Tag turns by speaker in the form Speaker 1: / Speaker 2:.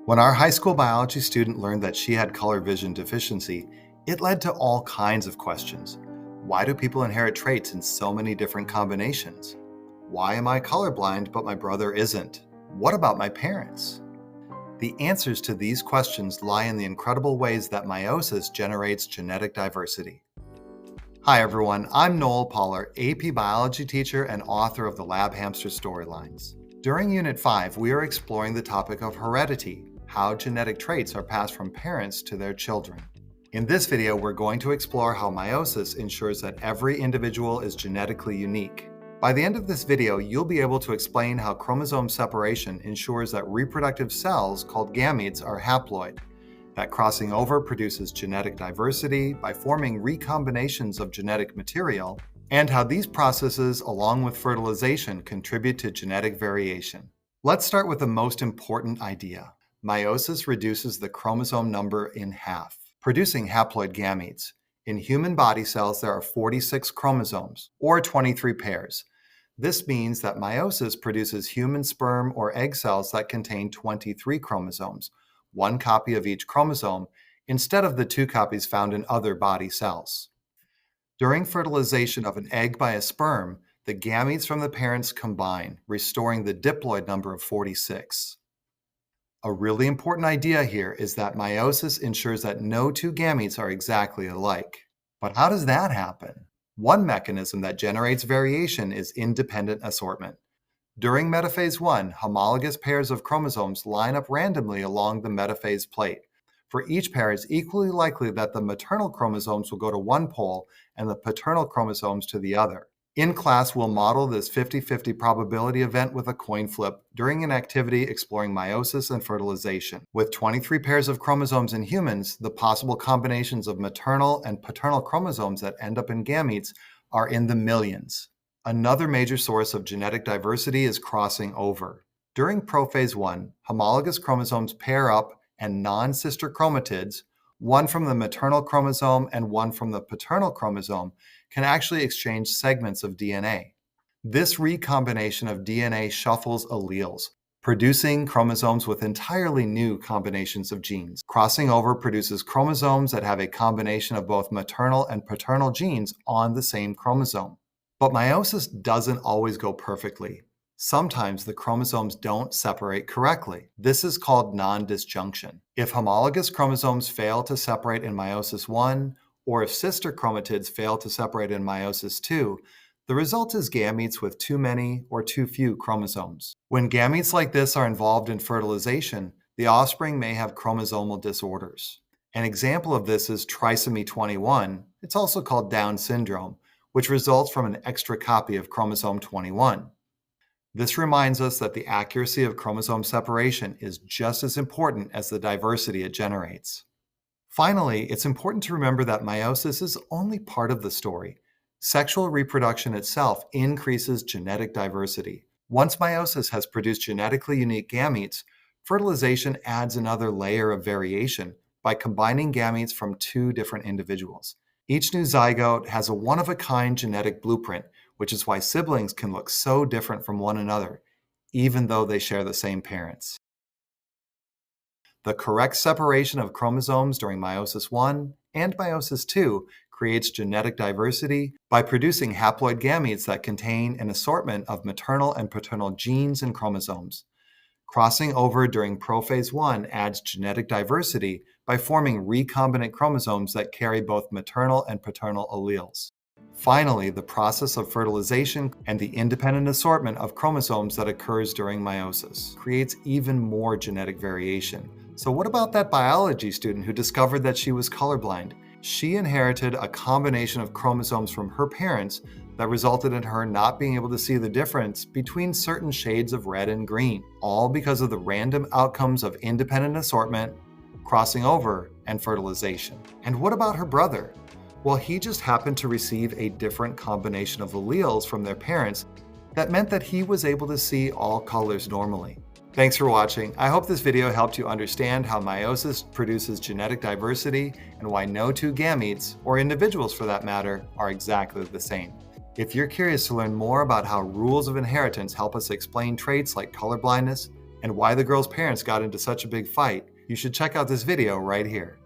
Speaker 1: When our high school biology student learned that she had color vision deficiency, it led to all kinds of questions. Why do people inherit traits in so many different combinations? Why am I colorblind but my brother isn't? What about my parents? The answers to these questions lie in the incredible ways that meiosis generates genetic diversity. Hi everyone, I'm Noel Poller, AP Biology teacher and author of the Lab Hamster Storylines. During Unit 5, we are exploring the topic of heredity, how genetic traits are passed from parents to their children. In this video, we're going to explore how meiosis ensures that every individual is genetically unique. By the end of this video, you'll be able to explain how chromosome separation ensures that reproductive cells called gametes are haploid, that crossing over produces genetic diversity by forming recombinations of genetic material, and how these processes, along with fertilization, contribute to genetic variation. Let's start with the most important idea. Meiosis reduces the chromosome number in half, producing haploid gametes. In human body cells, there are 46 chromosomes, or 23 pairs. This means that meiosis produces human sperm or egg cells that contain 23 chromosomes, one copy of each chromosome, instead of the 2 copies found in other body cells. During fertilization of an egg by a sperm, the gametes from the parents combine, restoring the diploid number of 46. A really important idea here is that meiosis ensures that no 2 gametes are exactly alike. But how does that happen? One mechanism that generates variation is independent assortment. During metaphase 1, homologous pairs of chromosomes line up randomly along the metaphase plate. For each pair, it's equally likely that the maternal chromosomes will go to one pole and the paternal chromosomes to the other. In class, we'll model this 50-50 probability event with a coin flip during an activity exploring meiosis and fertilization. With 23 pairs of chromosomes in humans, the possible combinations of maternal and paternal chromosomes that end up in gametes are in the millions. Another major source of genetic diversity is crossing over. During prophase 1, homologous chromosomes pair up and non-sister chromatids, one from the maternal chromosome and one from the paternal chromosome, can actually exchange segments of DNA. This recombination of DNA shuffles alleles, producing chromosomes with entirely new combinations of genes. Crossing over produces chromosomes that have a combination of both maternal and paternal genes on the same chromosome. But meiosis doesn't always go perfectly. Sometimes the chromosomes don't separate correctly. This is called nondisjunction. If homologous chromosomes fail to separate in meiosis 1, or if sister chromatids fail to separate in meiosis 2, the result is gametes with too many or too few chromosomes. When gametes like this are involved in fertilization, the offspring may have chromosomal disorders. An example of this is trisomy 21. It's also called Down syndrome, which results from an extra copy of chromosome 21. This reminds us that the accuracy of chromosome separation is just as important as the diversity it generates. Finally, it's important to remember that meiosis is only part of the story. Sexual reproduction itself increases genetic diversity. Once meiosis has produced genetically unique gametes, fertilization adds another layer of variation by combining gametes from 2 different individuals. Each new zygote has a one-of-a-kind genetic blueprint, which is why siblings can look so different from one another, even though they share the same parents. The correct separation of chromosomes during meiosis 1 and meiosis 2 creates genetic diversity by producing haploid gametes that contain an assortment of maternal and paternal genes and chromosomes. Crossing over during prophase 1 adds genetic diversity by forming recombinant chromosomes that carry both maternal and paternal alleles. Finally, the process of fertilization and the independent assortment of chromosomes that occurs during meiosis creates even more genetic variation. So what about that biology student who discovered that she was colorblind? She inherited a combination of chromosomes from her parents that resulted in her not being able to see the difference between certain shades of red and green, all because of the random outcomes of independent assortment, crossing over, and fertilization. And what about her brother? Well, he just happened to receive a different combination of alleles from their parents that meant that he was able to see all colors normally. Thanks for watching. I hope this video helped you understand how meiosis produces genetic diversity and why no 2 gametes, or individuals for that matter, are exactly the same. If you're curious to learn more about how rules of inheritance help us explain traits like colorblindness and why the girl's parents got into such a big fight, you should check out this video right here.